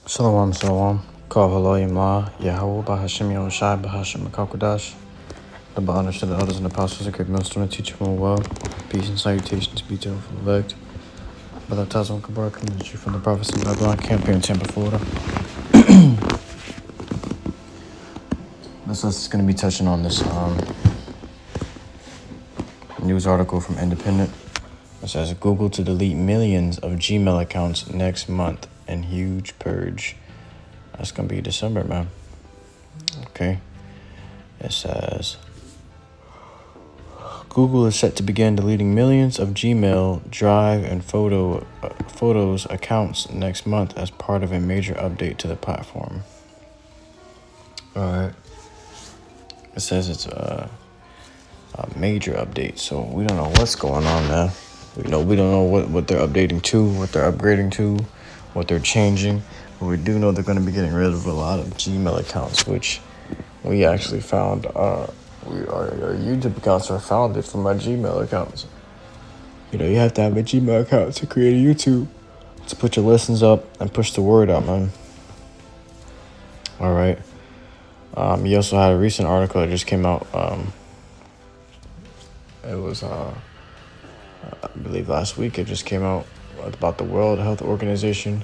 Shalom, shalom. Call HALALYAM, YAHAWAH, BAHASHAM, BAHASHAM, QADASH. The BAHASHAM, the elders and apostles of great MILLSTONE, teach them well. Peace and salutations be to the elect. Brother Tazwan Kabar coming to you from the Prophecy Babylon camp here in Tampa, Florida. This list is going to be touching on this news article from Independent. It says Google to delete millions of Gmail accounts next month and huge purge. That's going to be December, man. Okay. It says Google is set to begin deleting millions of Gmail, Drive, and Photos accounts next month as part of a major update to the platform. All right. It says it's a major update, so we don't know what's going on now. We don't know what they're updating to, what they're upgrading to, what they're changing. But we do know they're going to be getting rid of a lot of Gmail accounts, which we actually found our YouTube accounts are founded from our Gmail accounts. You have to have a Gmail account to create a YouTube, to put your listens up and push the word out, man. All right. You also had a recent article that just came out. It was, I believe last week, it just came out about the World Health Organization.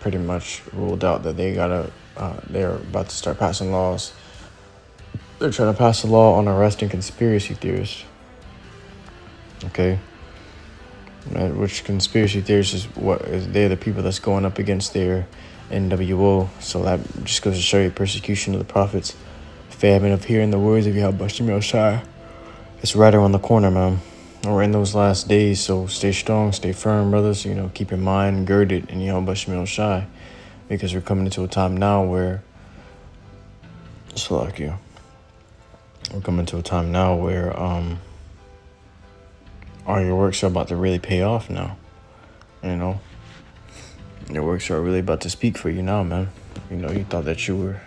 Pretty much ruled out that they're about to start passing laws. They're trying to pass a law on arresting conspiracy theorists. Okay. Which conspiracy theorists they're the people that's going up against their NWO. So that just goes to show you persecution of the prophets. Famine of hearing the words of YAHAWASHI. It's right around the corner, man. We're in those last days, so stay strong, stay firm, brothers. Keep your mind girded in YAHAWASHI, because we're coming into a time now where we're coming to a time now where all your works are about to really pay off now. Your works are really about to speak for you now, man. You thought that you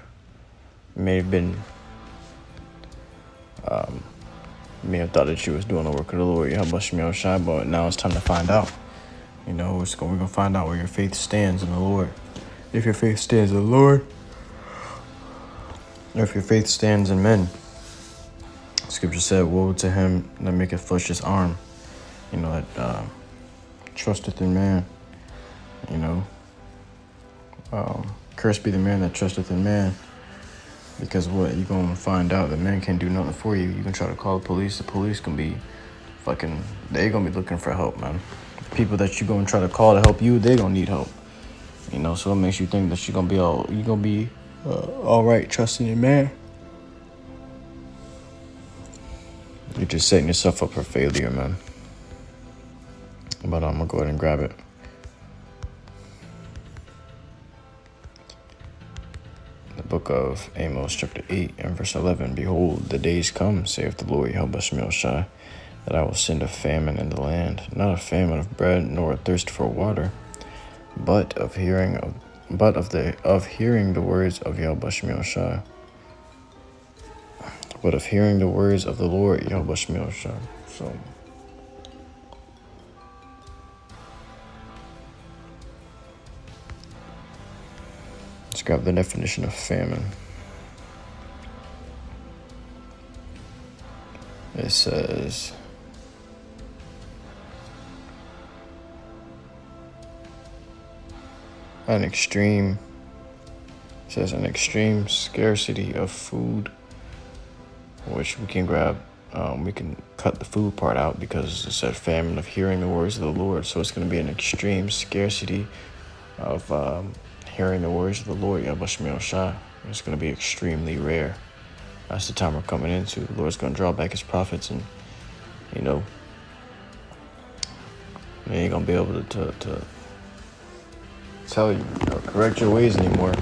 may have thought that you was doing the work of the Lord, YAHAWASHI, but now it's time to find out. We're going to find out where your faith stands in the Lord. If your faith stands in the Lord, or if your faith stands in men. Scripture said, woe to him that maketh flesh his arm. That trusteth in man. Cursed be the man that trusteth in man. Because what? You're going to find out that man can't do nothing for you. You can try to call the police. The police can be they're going to be looking for help, man. People that you're going to try to call to help you, they're going to need help. So it makes you think that you're going to be all right trusting in man. You're just setting yourself up for failure, man. But I'm going to go ahead and grab it. The book of Amos, chapter 8 and verse 11. Behold, the days come, saith the Lord YAHAWASHI, that I will send a famine in the land, not a famine of bread, nor a thirst for water, but of hearing the words of YAHAWASHI. But of hearing the words of the Lord YAHAWASHI. So let's grab the definition of famine. It says, an extreme scarcity of food, which we can grab. We can cut the food part out because it said famine of hearing the words of the Lord. So it's going to be an extreme scarcity of hearing the words of the Lord YAHAWASHI. It's going to be extremely rare. That's the time we're coming into. The Lord's going to draw back his prophets, and they ain't going to be able to tell you or correct your ways anymore,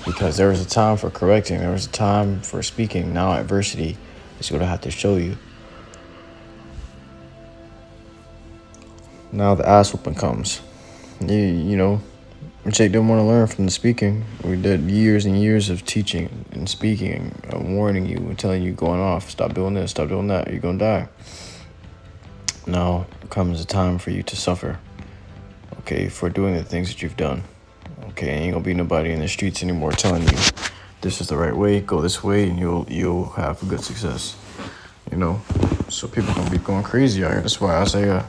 because there was a time for correcting, there was a time for speaking. Now adversity is going to have to show you. Now the ass whooping comes. Jake didn't want to learn from the speaking. We did years and years of teaching and speaking and warning you and telling you, going off, stop doing this, stop doing that, you're going to die. Now comes a time for you to suffer. okay, for doing the things that you've done. Okay, ain't gonna be nobody in the streets anymore telling you this is the right way, go this way, and you'll have good success. You know, so people gonna be going crazy out here. That's why Isaiah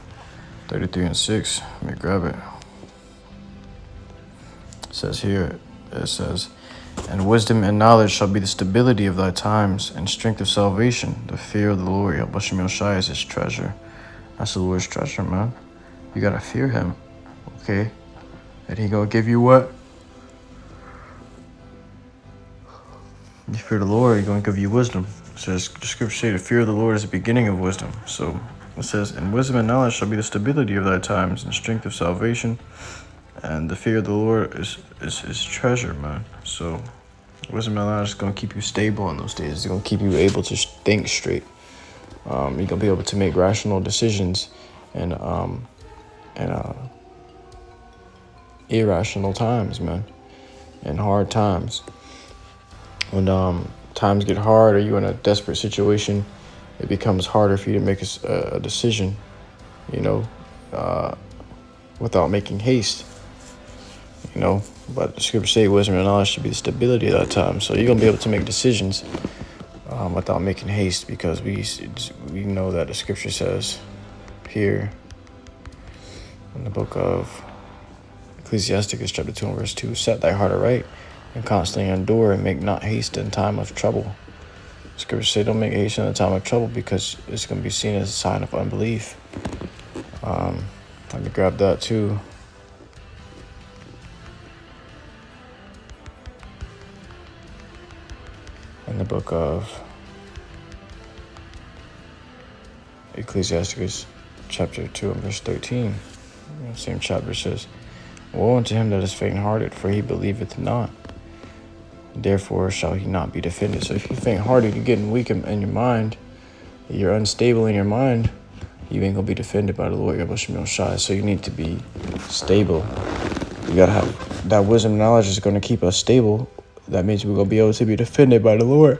33:6. Let me grab it. It says here, and wisdom and knowledge shall be the stability of thy times, and strength of salvation. The fear of the Lord, YAHAWASHI, is his treasure. That's the Lord's treasure, man. You gotta fear him, okay? And he gonna give you what? You fear the Lord, he gonna give you wisdom. It says, the scripture say, the fear of the Lord is the beginning of wisdom. So it says, and wisdom and knowledge shall be the stability of thy times, and strength of salvation. And the fear of the Lord is treasure, man. So wisdom and knowledge is going to keep you stable in those days. It's going to keep you able to think straight. You're going to be able to make rational decisions and irrational times, man. And hard times. When times get hard or you're in a desperate situation, it becomes harder for you to make a decision, you know, without making haste. You know, but the scriptures say wisdom and knowledge should be the stability of that time. So you're going to be able to make decisions without making haste, because we know that the scripture says here in the book of Ecclesiasticus chapter 2 and verse 2, set thy heart aright and constantly endure, and make not haste in time of trouble. The scriptures say don't make haste in the time of trouble, because it's going to be seen as a sign of unbelief. Let me grab that too. In the book of Ecclesiasticus chapter 2 and verse 13, same chapter says, woe unto him that is faint-hearted, for he believeth not, therefore shall he not be defended. So if you're faint-hearted, you're getting weak in your mind, you're unstable in your mind, you ain't gonna be defended by the Lord YAHAWASHI. So you need to be stable. You gotta have that wisdom and knowledge is gonna keep us stable. That means we're going to be able to be defended by the Lord.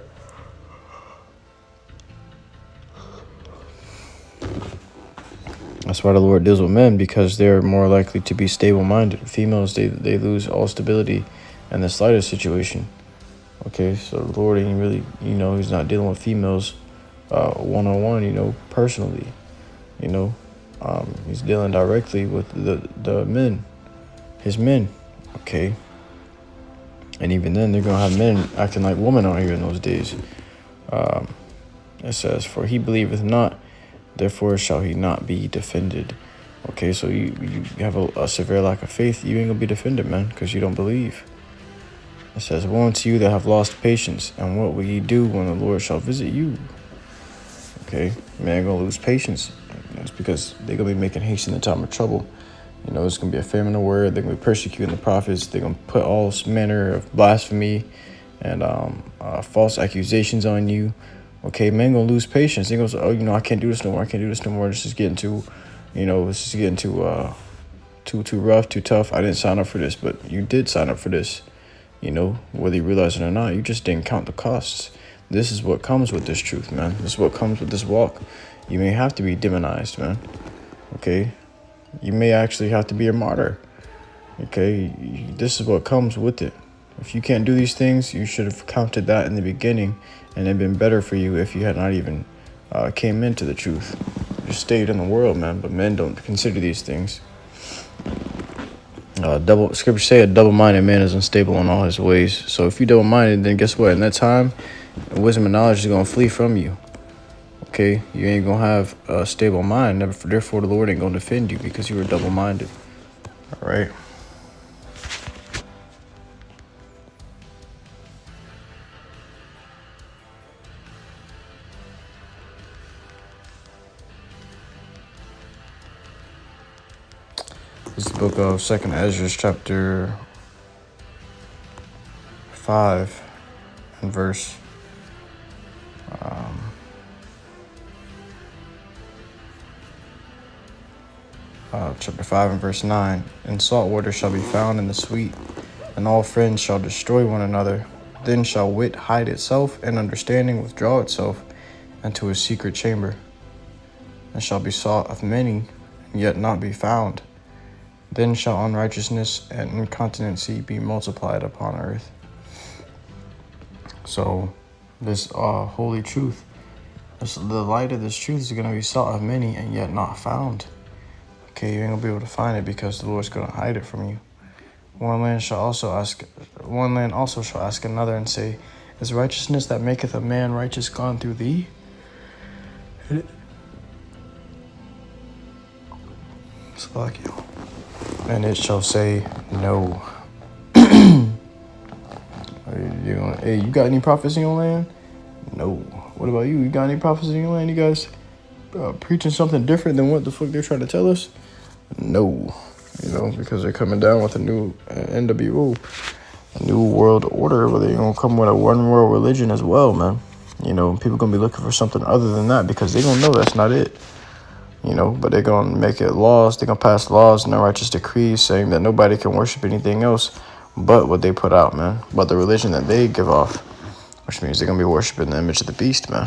That's why the Lord deals with men, because they're more likely to be stable-minded. Females, they lose all stability in the slightest situation. Okay, so the Lord ain't really, you know, he's not dealing with females one-on-one, you know, personally. You know, he's dealing directly with the men, his men, okay? And even then, they're going to have men acting like women out here in those days. It says, for he believeth not, therefore shall he not be defended. Okay, so you have a severe lack of faith, you ain't going to be defended, man, because you don't believe. It says, woe unto you that have lost patience, and what will ye do when the Lord shall visit you? Okay, man, going to lose patience. It's because they're going to be making haste in the time of trouble. You know, it's going to be a famine of word. They're going to be persecuting the prophets. They're going to put all manner of blasphemy and false accusations on you. Okay, men going to lose patience. They're going to say, oh, you know, I can't do this no more. I can't do this no more. This is getting too, you know, this is getting too rough, too tough. I didn't sign up for this, but you did sign up for this. You know, whether you realize it or not, you just didn't count the costs. This is what comes with this truth, man. This is what comes with this walk. You may have to be demonized, man. Okay? You may actually have to be a martyr. Okay? This is what comes with it. If you can't do these things, you should have counted that in the beginning, and it'd been better for you if you had not even came into the truth. You stayed in the world, man, but men don't consider these things. Scripture say a double-minded man is unstable in all his ways. So if you're double-minded, then guess what? In that time, wisdom and knowledge is going to flee from you. Okay? You ain't going to have a stable mind. Therefore, the Lord ain't going to defend you because you were double-minded. All right? This is the book of 2nd Ezra, chapter 5, and verse chapter 5 and verse 9. And salt water shall be found in the sweet, and all friends shall destroy one another. Then shall wit hide itself, and understanding withdraw itself into a secret chamber, and shall be sought of many, and yet not be found. Then shall unrighteousness and incontinency be multiplied upon earth. So this holy truth, the light of this truth is going to be sought of many and yet not found. Okay, you ain't going to be able to find it because the Lord's going to hide it from you. One land also shall ask another and say, is righteousness that maketh a man righteous gone through thee? And it shall say, no. Hey, you got any prophets in your land? No. What about you? You got any prophets in your land? You guys preaching something different than what the fuck they're trying to tell us? No. Because they're coming down with a new NWO, a new world order, where they're going to come with a one world religion as well, man. People going to be looking for something other than that because they're going to know that's not it. But they're going to make it laws. They're going to pass laws and righteous decrees saying that nobody can worship anything else but what they put out, man. But the religion that they give off, which means they're going to be worshiping the image of the beast, man.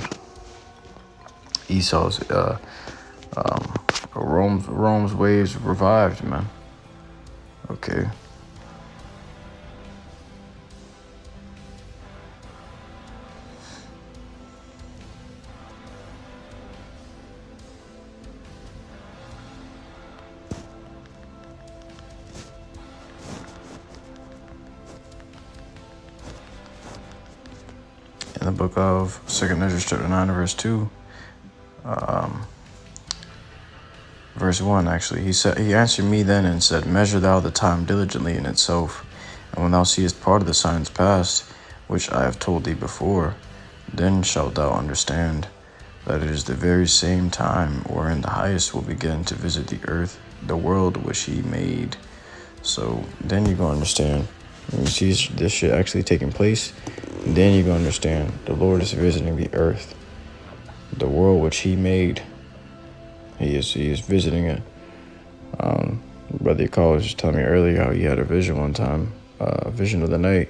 Esau's, Rome's ways revived, man. Okay. In the book of 2 Ezra chapter 9 verse 2, verse 1 actually, he answered me then and said, measure thou the time diligently in itself, and when thou seest part of the signs past, which I have told thee before, then shalt thou understand that it is the very same time wherein the highest will begin to visit the earth, the world which he made. So then you're going to understand. When you see this shit actually taking place, then you're going to understand the Lord is visiting the earth, the world which he made. He is visiting it. Brother College was telling me earlier how he had a vision one time, a vision of the night.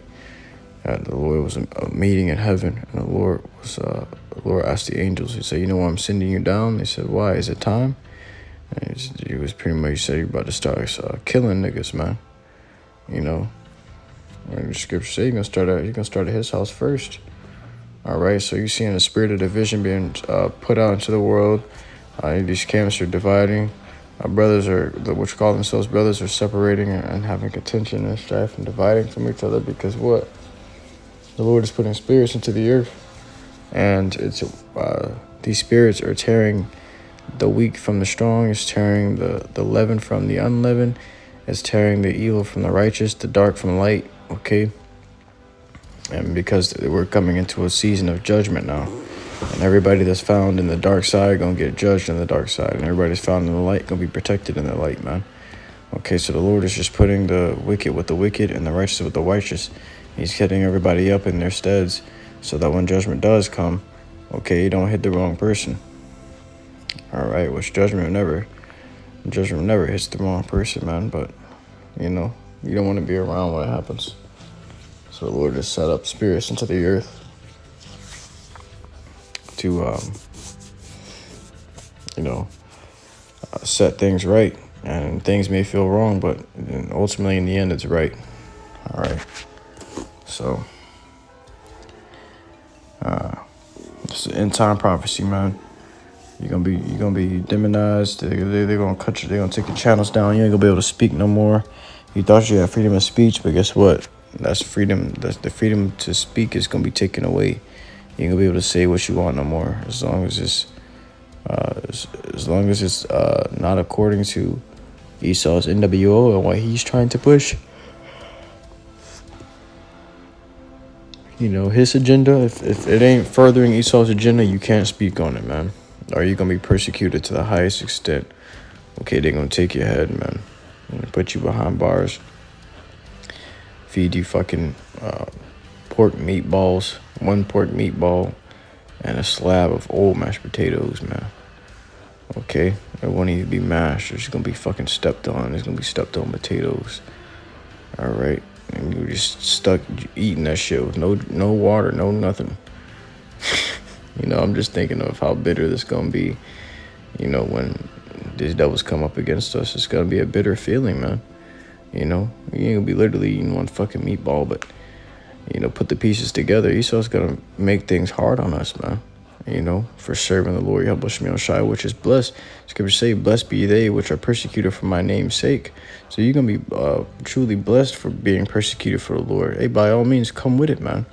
The Lord was a meeting in heaven, and the Lord asked the angels, he said, why I'm sending you down? They said, why? Is it time? And he was pretty much, he said, you're about to start killing niggas, man. When the scripture says you're gonna start at his house first. All right, so you're seeing the spirit of division being put out into the world. These camps are dividing. Brothers which call themselves brothers are separating and having contention and strife and dividing from each other because what? The Lord is putting spirits into the earth, and it's these spirits are tearing the weak from the strong. It's tearing the leaven from the unleavened. It's tearing the evil from the righteous, the dark from light. Okay, and because we're coming into a season of judgment now, and everybody that's found in the dark side gonna get judged in the dark side, and everybody's found in the light gonna be protected in the light, man. Okay, so the Lord is just putting the wicked with the wicked and the righteous with the righteous. He's setting everybody up in their steads so that when judgment does come, okay, you don't hit the wrong person. All right, which judgment never hits the wrong person, man. But you don't want to be around when it happens. So the Lord has set up spirits into the earth to, set things right. And things may feel wrong, but ultimately in the end, it's right. All right. So, it's an end time prophecy, man. You're gonna be demonized. They're gonna cut you. They're gonna take your channels down. You ain't gonna be able to speak no more. You thought you had freedom of speech, but guess what? That's freedom. That's the freedom to speak is gonna be taken away. You ain't gonna be able to say what you want no more. As long as it's not according to Esau's NWO and what he's trying to push. His agenda. If it ain't furthering Esau's agenda, you can't speak on it, man. Or you're gonna be persecuted to the highest extent. Okay, they're gonna take your head, man, and put you behind bars. Feed you fucking pork meatballs, one pork meatball, and a slab of old mashed potatoes, man. Okay, it won't even be mashed. It's gonna be fucking stepped on. It's gonna be stepped on potatoes. All right, and you're just stuck eating that shit with no water, no nothing. I'm just thinking of how bitter this gonna be. When these devils come up against us, it's gonna be a bitter feeling, man. You know, you ain't gonna be literally eating one fucking meatball, but, you know, put the pieces together. Esau's gonna make things hard on us, man. You know, for serving the Lord YAHAWASHI, which is blessed. Scripture say, blessed be they which are persecuted for my name's sake. So you're going to be truly blessed for being persecuted for the Lord. Hey, by all means, come with it, man.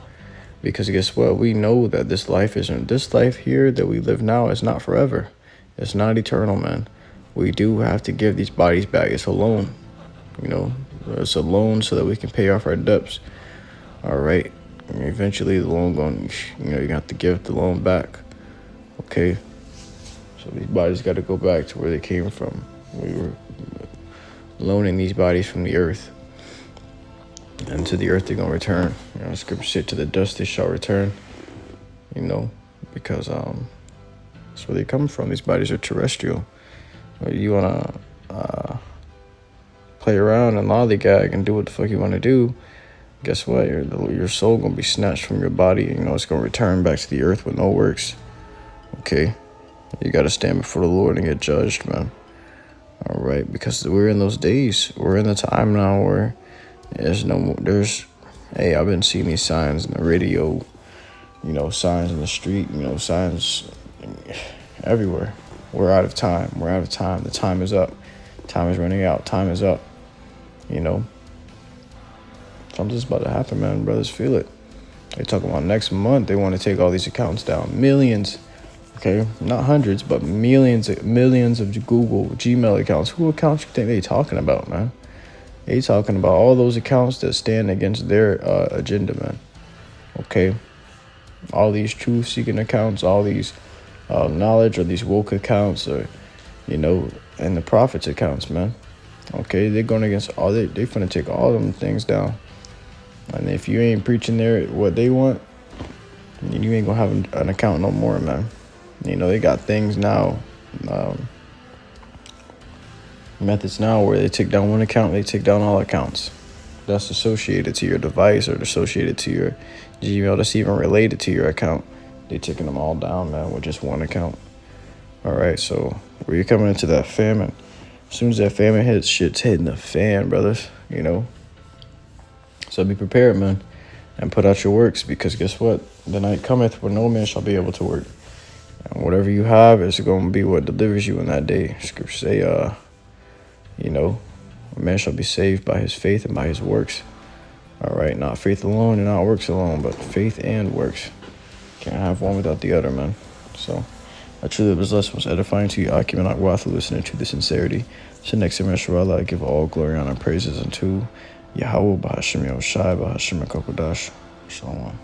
Because guess what? We know that this life here that we live now is not forever. It's not eternal, man. We do have to give these bodies back. It's a loan. You know, it's a loan so that we can pay off our debts. All right. And eventually the loan going, you know, you have to give the loan back. Okay. So these bodies got to go back to where they came from. We were loaning these bodies from the earth. And to the earth they're going to return. You know, scripture said to the dust they shall return. You know, because that's where they come from. These bodies are terrestrial. So you want to play around and lollygag and do what the fuck you want to do, guess what? Your soul gonna be snatched from your body. You know, it's gonna return back to the earth with no works. Okay, you gotta stand before the Lord and get judged, man. All right, because we're in those days. We're in the time now where hey, I've been seeing these signs in the radio. You know, signs in the street. You know, signs everywhere. We're out of time. We're out of time. The time is up. Time is running out. Time is up. You know. Something's about to happen, man. Brothers feel it. They're talking about next month. They want to take all these accounts down. Millions. Okay? Not hundreds, but millions of Google, Gmail accounts. Who accounts you think they talking about, man? They talking about all those accounts that stand against their agenda, man. Okay? All these truth-seeking accounts, all these knowledge or these woke accounts, or, you know, and the prophets accounts, man. Okay? They're going against all, they're finna take all them things down. And if you ain't preaching what they want, you ain't gonna have an account no more, man. You know, they got things now, methods now where they take down one account, they take down all accounts that's associated to your device or associated to your Gmail, that's even related to your account. They taking them all down, man, with just one account. All right, so we're coming into that famine. As soon as that famine hits, shit's hitting the fan, brothers, you know. So be prepared, man, and put out your works, because guess what? The night cometh when no man shall be able to work. And whatever you have is going to be what delivers you in that day. Scripture say, you know, a man shall be saved by his faith and by his works. All right, not faith alone and not works alone, but faith and works. Can't have one without the other, man. So I truly was lesson was edifying to you. I came out worth listening to the sincerity. So next time, I give all glory, honor, and praises unto YAHAWAH, BAHASHAM, YAHAWASHI, BAHASHAM, QADASH. Shalom.